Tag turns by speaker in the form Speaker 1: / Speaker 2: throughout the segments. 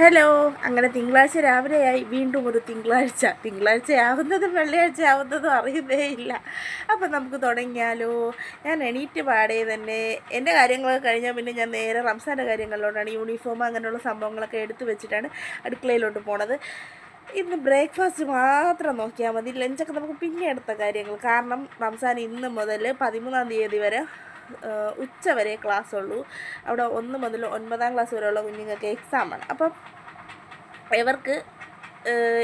Speaker 1: Hello. അങ്ങനെ തിങ്കളാഴ്ച രാവിലെയായി, വീണ്ടും ഒരു തിങ്കളാഴ്ചയാവുന്നതും വെള്ളിയാഴ്ച ആവുന്നതും അറിയുന്നേ ഇല്ല. അപ്പം നമുക്ക് തുടങ്ങിയാലോ. ഞാൻ എണീറ്റ് പാടേ തന്നെ എൻ്റെ കാര്യങ്ങളൊക്കെ കഴിഞ്ഞാൽ പിന്നെ ഞാൻ നേരെ റംസാൻ്റെ കാര്യങ്ങളിലോട്ടാണ്. യൂണിഫോം അങ്ങനെയുള്ള സംഭവങ്ങളൊക്കെ എടുത്തു വെച്ചിട്ടാണ് അടുക്കളയിലോട്ട് പോണത്. ഇന്ന് ബ്രേക്ക്ഫാസ്റ്റ് മാത്രം നോക്കിയാൽ മതി, ലഞ്ചൊക്കെ നമുക്ക് പിന്നെ എടുത്ത കാര്യങ്ങൾ. കാരണം റംസാൻ ഇന്ന് മുതൽ 13-ാം തീയതി വരെ ഉച്ച വരെ ക്ലാസ് ഉള്ളൂ. അവിടെ 1 മുതൽ 9-ാം ക്ലാസ് വരെയുള്ള കുഞ്ഞുങ്ങൾക്ക് എക്സാമാണ്. അപ്പം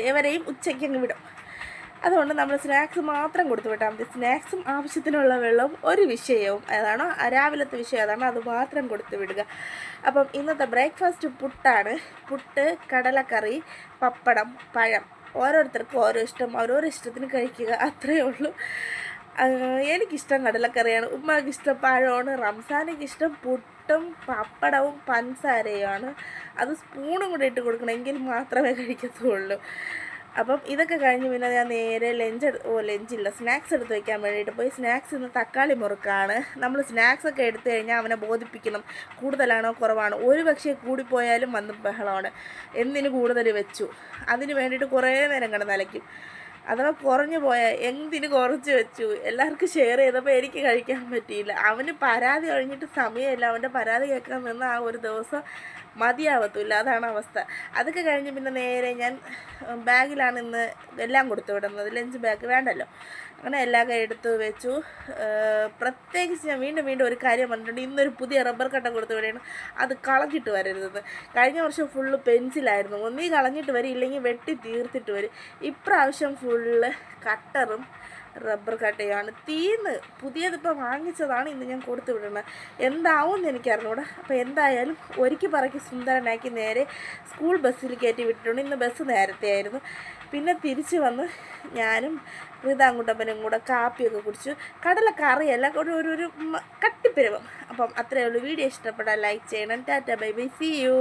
Speaker 1: ഇവരെയും ഉച്ചയ്ക്ക് അങ്ങ് വിടും. അതുകൊണ്ട് നമ്മൾ സ്നാക്സ് മാത്രം കൊടുത്തു വിട്ടാൽ മതി. സ്നാക്സും ആവശ്യത്തിനുള്ള വെള്ളവും ഒരു വിഷയവും ഏതാണോ രാവിലത്തെ വിഷയം ഏതാണോ അത് മാത്രം കൊടുത്തു വിടുക. അപ്പം ഇന്നത്തെ ബ്രേക്ക്ഫാസ്റ്റ് പുട്ടാണ്. പുട്ട്, കടലക്കറി, പപ്പടം, പഴം. ഓരോരുത്തർക്കും ഓരോ ഇഷ്ടം, ഓരോരോ ഇഷ്ടത്തിന് കഴിക്കുക, അത്രയേ ഉള്ളൂ. എനിക്കിഷ്ടം കടലക്കറിയാണ്, ഉമ്മാക്ക് ഇഷ്ടം പഴമാണ്, റംസാനിക്ക് ഇഷ്ടം പുട്ടും പപ്പടവും പഞ്ചസാരയുമാണ്. അത് സ്പൂണും കൂടെ ഇട്ട് കൊടുക്കണമെങ്കിൽ മാത്രമേ കഴിക്കത്തുള്ളൂ. അപ്പം ഇതൊക്കെ കഴിഞ്ഞ് പിന്നെ ഞാൻ നേരെ സ്നാക്സ് എടുത്ത് വയ്ക്കാൻ വേണ്ടിയിട്ട് പോയി. സ്നാക്സ് ഇന്ന് തക്കാളി മുറുക്കാണ്. നമ്മൾ സ്നാക്സൊക്കെ എടുത്തു കഴിഞ്ഞാൽ അവനെ ബോധിപ്പിക്കണം കൂടുതലാണോ കുറവാണോ. ഒരു പക്ഷേ കൂടിപ്പോയാലും വന്ന് ബഹളമാണ്, എന്തിന് കൂടുതൽ വെച്ചു. അതിന് വേണ്ടിയിട്ട് കുറേ നേരം കിടന്നലയ്ക്കും. അഥവാ കുറഞ്ഞു പോയാൽ എന്തിന് കുറച്ച് വെച്ചു, എല്ലാവർക്കും ഷെയർ ചെയ്തപ്പോൾ എനിക്ക് കഴിക്കാൻ പറ്റിയില്ല. അവന് പരാതി കഴിഞ്ഞിട്ട് സമയമില്ല. അവൻ്റെ പരാതി കേൾക്കാൻ നിന്ന് ആ ഒരു ദിവസം മതിയാവത്തില്ല. അതാണ് അവസ്ഥ. അതൊക്കെ കഴിഞ്ഞ് പിന്നെ നേരെ ഞാൻ ബാഗിലാണ് ഇന്ന് എല്ലാം കൊടുത്തു വിടുന്നത്. ലഞ്ച് ബാഗ് വേണ്ടല്ലോ. അങ്ങനെ എല്ലാം എടുത്തു വെച്ചു. പ്രത്യേകിച്ച് ഞാൻ വീണ്ടും ഒരു കാര്യം പറഞ്ഞിട്ടുണ്ട്. ഇന്നൊരു പുതിയ റബ്ബർ കട്ട കൊടുത്തു വിടണം. അത് കളഞ്ഞിട്ട് വരരുതെന്ന്. കഴിഞ്ഞ വർഷം ഫുള്ള് പെൻസിലായിരുന്നു. ഒന്നീ കളഞ്ഞിട്ട് വരും, ഇല്ലെങ്കിൽ വെട്ടി തീർത്തിട്ട് വരും. ഇപ്രാവശ്യം ഫുള്ള് കട്ടറും റബ്ബർ കട്ടയാണ്. പുതിയതിപ്പോൾ വാങ്ങിച്ചതാണ് ഇന്ന് ഞാൻ കൊടുത്തു വിടുന്നത്. എന്താവുമെന്ന് എനിക്കറിഞ്ഞൂടാ. അപ്പോൾ എന്തായാലും ഒരുക്കി പറക്കി സുന്ദരനാക്കി നേരെ സ്കൂൾ ബസ്സിൽ കയറ്റി വിട്ടിട്ടുണ്ട്. ഇന്ന് ബസ് നേരത്തെ ആയിരുന്നു. പിന്നെ തിരിച്ച് വന്ന് ഞാനും റിതാങ്കുട്ടപ്പനും കൂടെ കാപ്പിയൊക്കെ കുടിച്ചു. കടലക്കറിയല്ല, ഒരു കട്ടിപ്പരുവം. അപ്പം അത്രയേ ഉള്ളൂ. വീഡിയോ ഇഷ്ടപ്പെട്ടാൽ ലൈക്ക് ചെയ്യണം. Tata bye bye, see U.